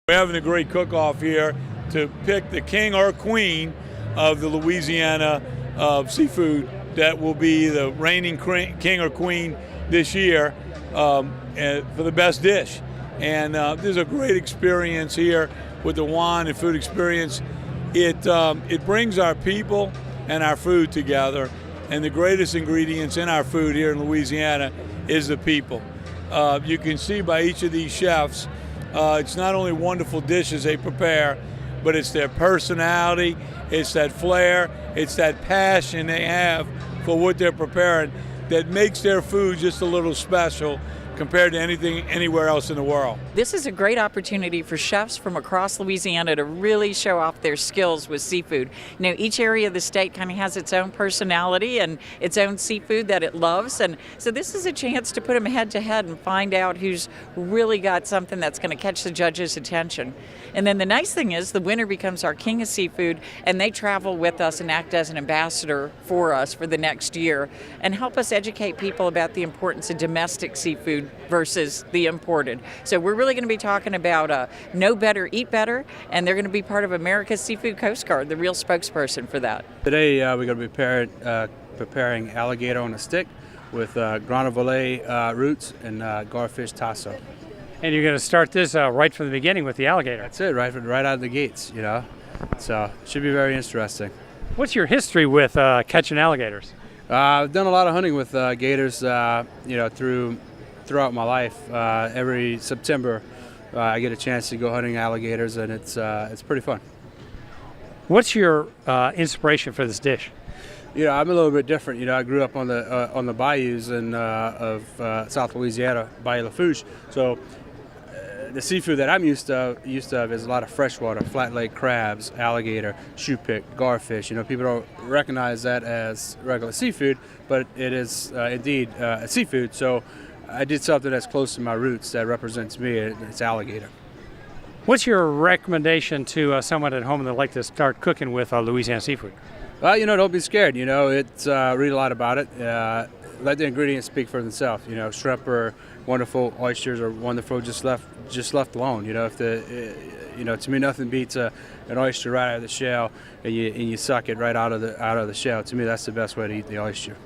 We're having a great cook-off here to pick the king or queen of the Louisiana seafood that will be the reigning king or queen this year for the best dish. And there's a great experience here with the wine and food experience. It brings our people and our food together, and the greatest ingredients in our food here in Louisiana is the people. You can see by each of these chefs, it's not only wonderful dishes they prepare, but it's their personality, it's that flair, it's that passion they have for what they're preparing that makes their food just a little special compared to anything anywhere else in the world. This is a great opportunity for chefs from across Louisiana to really show off their skills with seafood. You know, each area of the state kind of has its own personality and its own seafood that it loves, and so this is a chance to put them head to head and find out who's really got something that's going to catch the judges' attention. And then the nice thing is the winner becomes our king of seafood, and they travel with us and act as an ambassador for us for the next year and help us educate people about the importance of domestic seafood versus the imported. So we're really going to be talking about know better, eat better, and they're going to be part of America's Seafood Coast Guard, the real spokesperson for that. Today we're going to be preparing alligator on a stick with granivole roots and garfish tasso. And you're going to start this right from the beginning with the alligator. That's it, right out of the gates, you know. So it should be very interesting. What's your history with catching alligators? I've done a lot of hunting with gators, you know, throughout my life. Every September, I get a chance to go hunting alligators, and it's pretty fun. What's your inspiration for this dish? You know, I'm a little bit different. You know, I grew up on the bayous of South Louisiana, Bayou Lafourche. So the seafood that I'm used of is a lot of freshwater, flat-leg crabs, alligator, shoe-pick, garfish. You know, people don't recognize that as regular seafood, but it is indeed a seafood. So I did something that's close to my roots that represents me. It's alligator. What's your recommendation to someone at home that would like to start cooking with Louisiana seafood? Well, you know, don't be scared. You know, read a lot about it. Let the ingredients speak for themselves. You know, shrimp are wonderful, oysters are wonderful. Just left alone. You know, to me, nothing beats an oyster right out of the shell, and you suck it right out of the shell. To me, that's the best way to eat the oyster.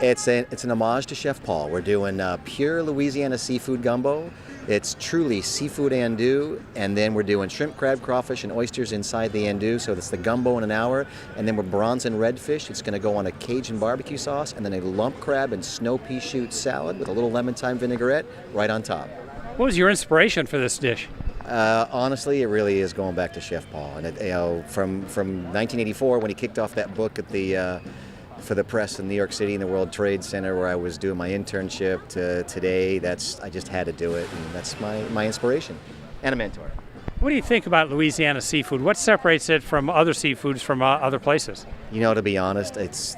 It's an homage to Chef Paul. We're doing pure Louisiana seafood gumbo. It's truly seafood andouille, and then we're doing shrimp, crab, crawfish, and oysters inside the andouille. So that's the gumbo in an hour, and then we're bronzing redfish. It's going to go on a Cajun barbecue sauce, and then a lump crab and snow pea shoot salad with a little lemon thyme vinaigrette right on top. What was your inspiration for this dish? Honestly, it really is going back to Chef Paul, and from 1984 when he kicked off that book at the for the press in New York City in the World Trade Center where I was doing my internship to today. I just had to do it, and that's my inspiration and a mentor. What do you think about Louisiana seafood? What separates it from other seafoods from other places? You know, to be honest, it's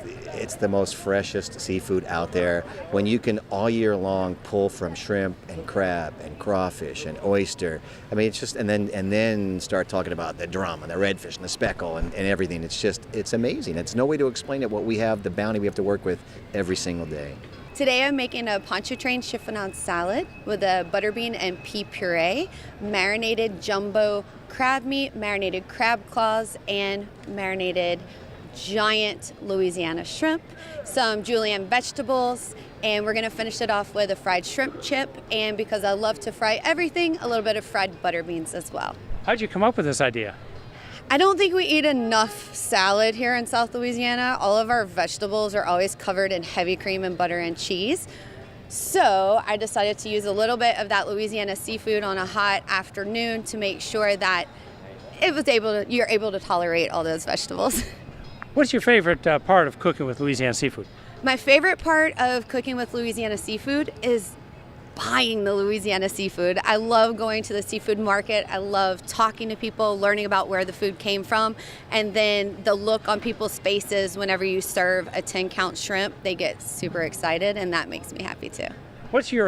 the most freshest seafood out there. When you can all year long pull from shrimp and crab and crawfish and oyster. I mean, it's just and then start talking about the drum and the redfish and the speckle and everything. It's amazing. It's no way to explain it. What we have, the bounty we have to work with every single day. Today I'm making a pontchartrain chiffonade salad with a butterbean and pea puree, marinated jumbo crab meat, marinated crab claws, and marinated giant Louisiana shrimp, some julienne vegetables, and we're going to finish it off with a fried shrimp chip, and because I love to fry everything, a little bit of fried butter beans as well. How'd you come up with this idea? I don't think we eat enough salad here in South Louisiana. All of our vegetables are always covered in heavy cream and butter and cheese. So I decided to use a little bit of that Louisiana seafood on a hot afternoon to make sure that you're able to tolerate all those vegetables. What's your favorite part of cooking with Louisiana seafood? My favorite part of cooking with Louisiana seafood is buying the Louisiana seafood. I love going to the seafood market. I love talking to people, learning about where the food came from, and then the look on people's faces whenever you serve a 10-count shrimp. They get super excited, and that makes me happy too. What's your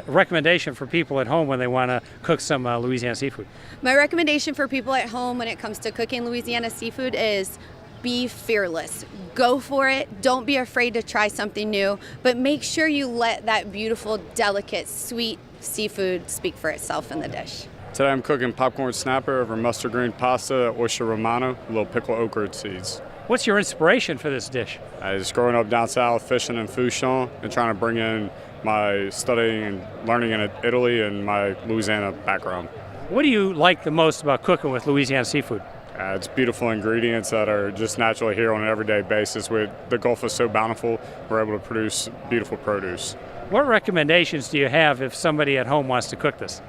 recommendation for people at home when they want to cook some Louisiana seafood? My recommendation for people at home when it comes to cooking Louisiana seafood is be fearless. Go for it. Don't be afraid to try something new, but make sure you let that beautiful, delicate, sweet seafood speak for itself in the dish. Today I'm cooking popcorn snapper over mustard green pasta, oyster romano, a little pickled okra seeds. What's your inspiration for this dish? I was growing up down south fishing in Fouchon and trying to bring in my studying and learning in Italy and my Louisiana background. What do you like the most about cooking with Louisiana Seafood? It's beautiful ingredients that are just naturally here on an everyday basis. With the Gulf is so bountiful, we're able to produce beautiful produce. What recommendations do you have if somebody at home wants to cook this?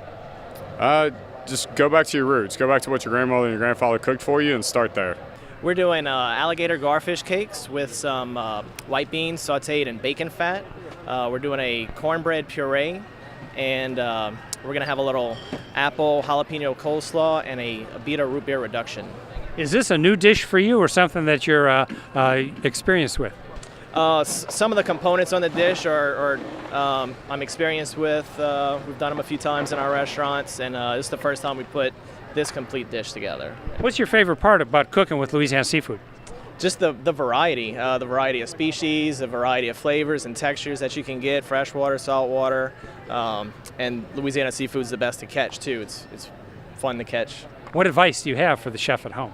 Just go back to your roots. Go back to what your grandmother and your grandfather cooked for you and start there. We're doing alligator garfish cakes with some white beans sauteed in bacon fat. We're doing a cornbread puree, and we're going to have a little apple jalapeno coleslaw and a Abita root beer reduction. Is this a new dish for you or something that you're experienced with? Some of the components on the dish are I'm experienced with. We've done them a few times in our restaurants, and this is the first time we put this complete dish together. What's your favorite part about cooking with Louisiana Seafood? Just the variety of species, the variety of flavors and textures that you can get, freshwater, saltwater, and Louisiana Seafood is the best to catch too. It's fun to catch. What advice do you have for the chef at home?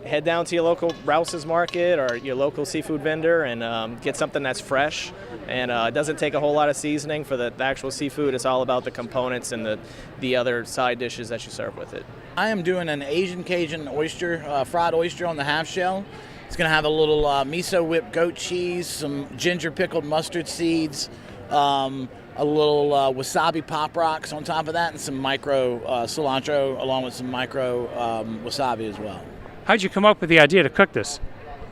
Head down to your local Rouse's Market or your local seafood vendor and get something that's fresh. And it doesn't take a whole lot of seasoning for the actual seafood. It's all about the components and the other side dishes that you serve with it. I am doing an Asian Cajun oyster, fried oyster on the half shell. It's going to have a little miso whipped goat cheese, some ginger pickled mustard seeds, a little wasabi pop rocks on top of that, and some micro cilantro along with some micro wasabi as well. How'd you come up with the idea to cook this?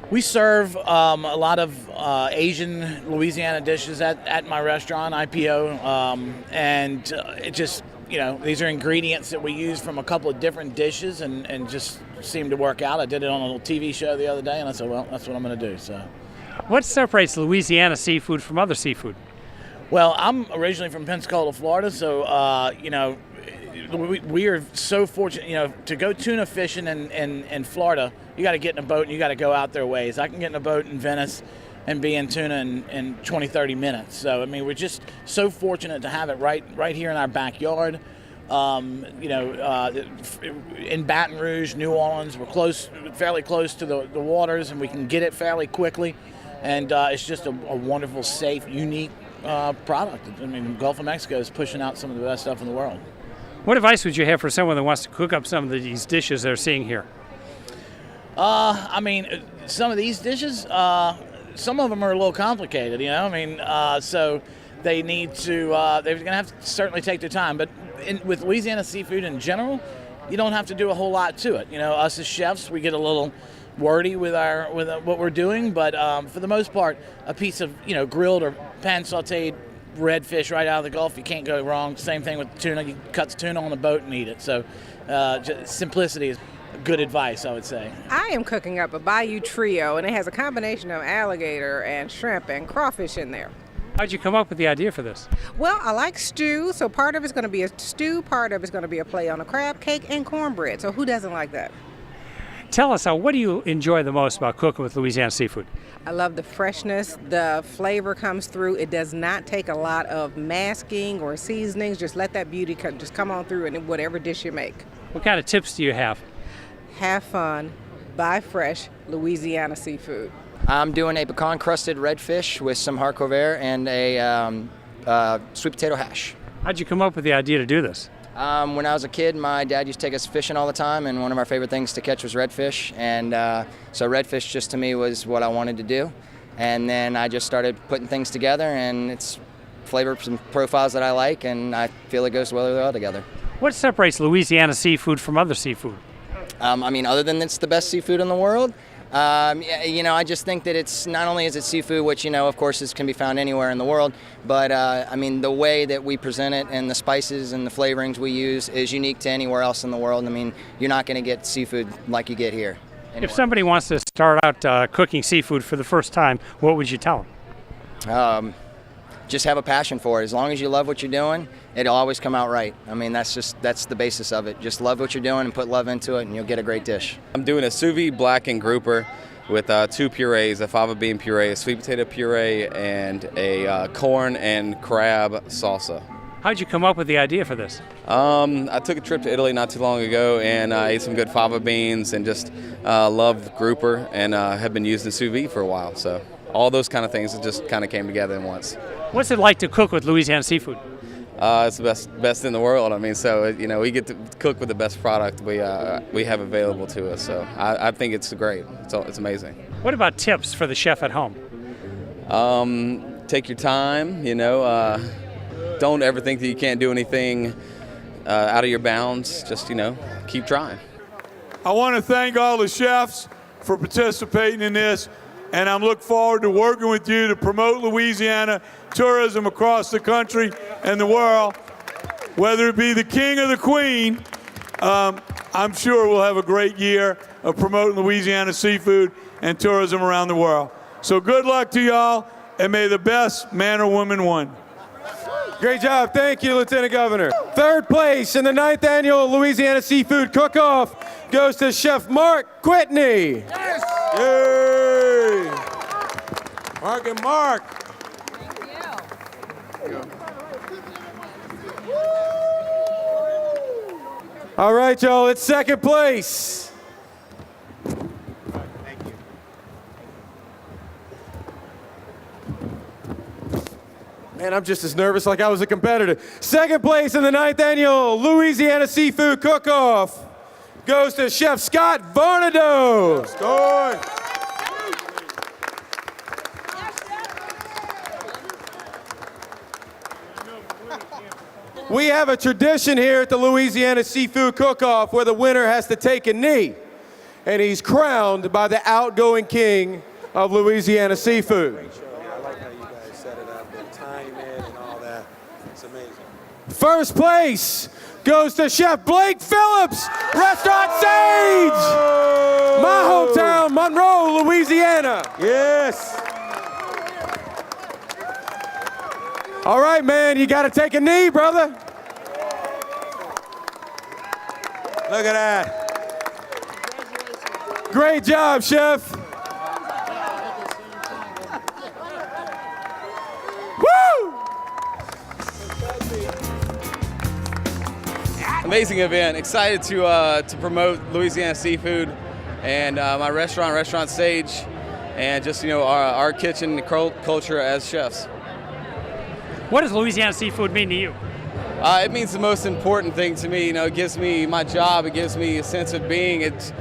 We serve a lot of Asian Louisiana dishes at my restaurant, IPO, and it just, these are ingredients that we use from a couple of different dishes and just seemed to work out. I did it on a little TV show the other day, and I said, well, that's what I'm going to do. So, what separates Louisiana seafood from other seafood? Well, I'm originally from Pensacola, Florida, so, we are so fortunate, to go tuna fishing in Florida, you got to get in a boat and you got to go out their ways. I can get in a boat in Venice and be in tuna in 20, 30 minutes. So, we're just so fortunate to have it right here in our backyard. In Baton Rouge, New Orleans, we're fairly close to the waters, and we can get it fairly quickly. And it's just a wonderful, safe, unique product. Gulf of Mexico is pushing out some of the best stuff in the world. What advice would you have for someone that wants to cook up some of these dishes they're seeing here? Some of these dishes, some of them are a little complicated, so they need to, they're going to have to certainly take their time. But with Louisiana Seafood in general, you don't have to do a whole lot to it. Us as chefs, we get a little wordy with what we're doing, but for the most part, a piece of, grilled or pan sauteed redfish right out of the Gulf, you can't go wrong. Same thing with tuna. You cut the tuna on the boat and eat it. So simplicity is good advice, I would say. I am cooking up a Bayou Trio, and it has a combination of alligator and shrimp and crawfish in there. How'd you come up with the idea for this? Well, I like stew, so part of it's going to be a stew, part of it's going to be a play on a crab cake and cornbread. So who doesn't like that? Tell us, what do you enjoy the most about cooking with Louisiana Seafood? I love the freshness. The flavor comes through. It does not take a lot of masking or seasonings. Just let that beauty just come on through in whatever dish you make. What kind of tips do you have? Have fun. Buy fresh Louisiana seafood. I'm doing a pecan-crusted redfish with some haricot vert and a sweet potato hash. How'd you come up with the idea to do this? When I was a kid, my dad used to take us fishing all the time, and one of our favorite things to catch was redfish. And so redfish just to me was what I wanted to do. And then I just started putting things together, and it's flavors and profiles that I like, and I feel it goes well together. What separates Louisiana seafood from other seafood? Other than it's the best seafood in the world, I just think that it's not only is it seafood, which, of course, can be found anywhere in the world, but, the way that we present it and the spices and the flavorings we use is unique to anywhere else in the world. You're not going to get seafood like you get here anywhere. If somebody wants to start out cooking seafood for the first time, what would you tell them? Just have a passion for it. As long as you love what you're doing, it'll always come out right. That's the basis of it. Just love what you're doing and put love into it, and you'll get a great dish. I'm doing a sous vide blackened grouper with 2 purees, a fava bean puree, a sweet potato puree, and a corn and crab salsa. How'd you come up with the idea for this? I took a trip to Italy not too long ago, and I ate some good fava beans and just loved grouper, and have been using sous vide for a while. So all those kind of things just kind of came together in once. What's it like to cook with Louisiana Seafood? It's the best in the world. I mean, so we get to cook with the best product we have available to us. So I think it's great. It's amazing. What about tips for the chef at home? Take your time. Don't ever think that you can't do anything out of your bounds. Just keep trying. I want to thank all the chefs for participating in this, and I'm looking forward to working with you to promote Louisiana tourism across the country and the world. Whether it be the king or the queen, I'm sure we'll have a great year of promoting Louisiana seafood and tourism around the world. So good luck to y'all, and may the best man or woman win. Great job. Thank you, Lieutenant Governor. Third place in the 9th Annual Louisiana Seafood Cook-Off goes to Chef Mark Quitney. Yes. Yay! Mark and Mark. All right, y'all, it's second place. Man, I'm just as nervous like I was a competitor. Second place in the 9th Annual Louisiana Seafood Cook-Off goes to Chef Scott Varnado. Scott. We have a tradition here at the Louisiana Seafood Cook-Off where the winner has to take a knee, and he's crowned by the outgoing king of Louisiana Seafood. I like how you guys set it up and time it and all that. It's amazing. First place goes to Chef Blake Phillips, Restaurant Sage, my hometown, Monroe, Louisiana. Yes. All right, man, you got to take a knee, brother. Look at that. Great job, Chef. Woo! Amazing event. Excited to promote Louisiana Seafood and my Restaurant Sage, and just our kitchen culture as chefs. What does Louisiana Seafood mean to you? It means the most important thing to me. It gives me my job. It gives me a sense of being. It's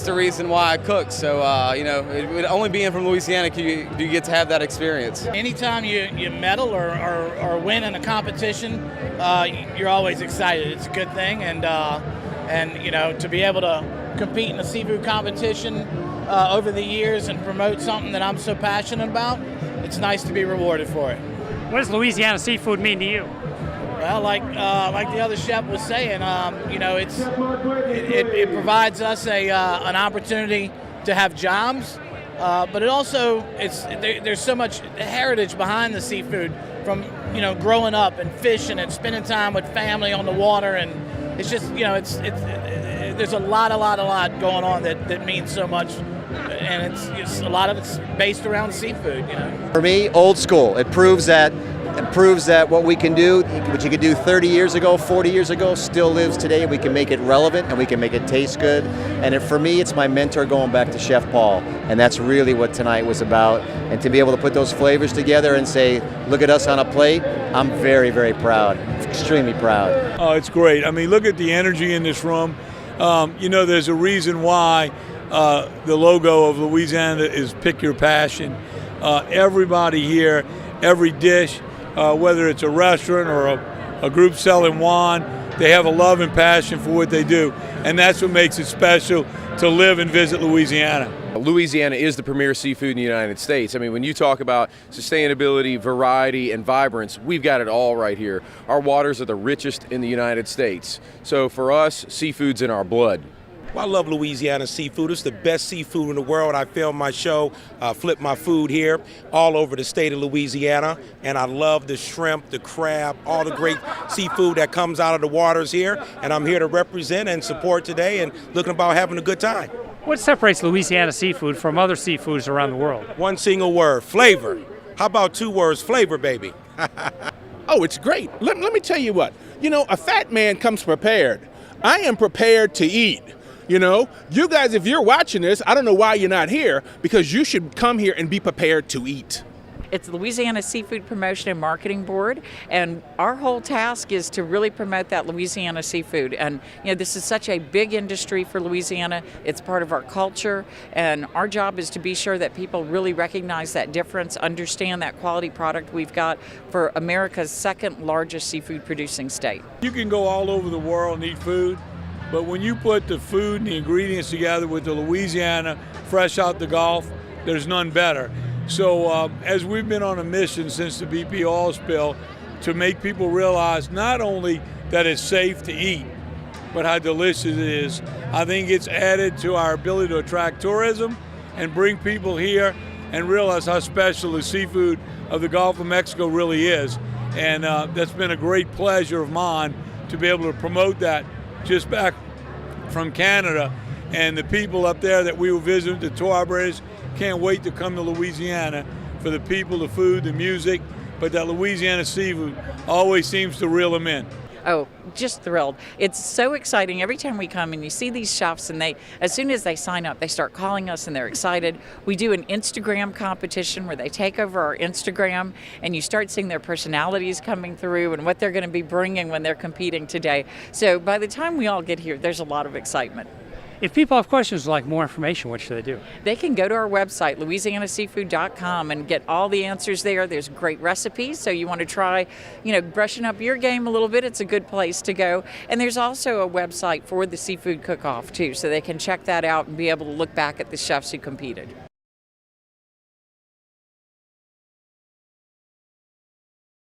the reason why I cook. So, only being from Louisiana do you get to have that experience. Anytime you medal or win in a competition, you're always excited. It's a good thing, and to be able to compete in a seafood competition over the years and promote something that I'm so passionate about, it's nice to be rewarded for it. What does Louisiana Seafood mean to you? Well, like the other chef was saying, it provides us an opportunity to have jobs, but it also there's so much heritage behind the seafood from growing up and fishing and spending time with family on the water, and it's just there's a lot going on that means so much, and it's a lot of it's based around seafood. For me, old school. It proves that what we can do, what you could do 30 years ago, 40 years ago, still lives today. We can make it relevant and we can make it taste good. And for me, it's my mentor going back to Chef Paul. And that's really what tonight was about. And to be able to put those flavors together and say, look at us on a plate, I'm very, very proud, extremely proud. Oh, it's great. I mean, look at the energy in this room. There's a reason why the logo of Louisiana is Pick Your Passion. Everybody here, every dish, whether it's a restaurant or a group selling wine, they have a love and passion for what they do. And that's what makes it special to live and visit Louisiana. Louisiana is the premier seafood in the United States. I mean, when you talk about sustainability, variety, and vibrance, we've got it all right here. Our waters are the richest in the United States. So for us, seafood's in our blood. Well, I love Louisiana seafood. It's the best seafood in the world. I film my show, Flip My Food here, all over the state of Louisiana. And I love the shrimp, the crab, all the great seafood that comes out of the waters here. And I'm here to represent and support today and looking about having a good time. What separates Louisiana seafood from other seafoods around the world? One single word, flavor. How about two words, flavor, baby? Oh, it's great. Let me tell you what. You know, a fat man comes prepared. I am prepared to eat. You know, you guys, if you're watching this, I don't know why you're not here, because you should come here and be prepared to eat. It's the Louisiana Seafood Promotion and Marketing Board, and our whole task is to really promote that Louisiana seafood. And you know, this is such a big industry for Louisiana. It's part of our culture, and our job is to be sure that people really recognize that difference, understand that quality product we've got for America's second largest seafood producing state. You can go all over the world and eat food, but when you put the food and the ingredients together with the Louisiana fresh out the Gulf, there's none better. So as we've been on a mission since the BP oil spill to make people realize not only that it's safe to eat, but how delicious it is, I think it's added to our ability to attract tourism and bring people here and realize how special the seafood of the Gulf of Mexico really is. And that's been a great pleasure of mine to be able to promote that just back from Canada. And the people up there that we were visiting, the tour operators, can't wait to come to Louisiana for the people, the food, the music, but that Louisiana seafood always seems to reel them in. Oh, just thrilled. It's so exciting every time we come and you see these chefs, and as soon as they sign up, they start calling us and they're excited. We do an Instagram competition where they take over our Instagram, and you start seeing their personalities coming through and what they're going to be bringing when they're competing today. So by the time we all get here, there's a lot of excitement. If people have questions like more information, what should they do? They can go to our website, louisianaseafood.com, and get all the answers there. There's great recipes, so you want to try, brushing up your game a little bit, it's a good place to go. And there's also a website for the Seafood Cook-Off, too, so they can check that out and be able to look back at the chefs who competed.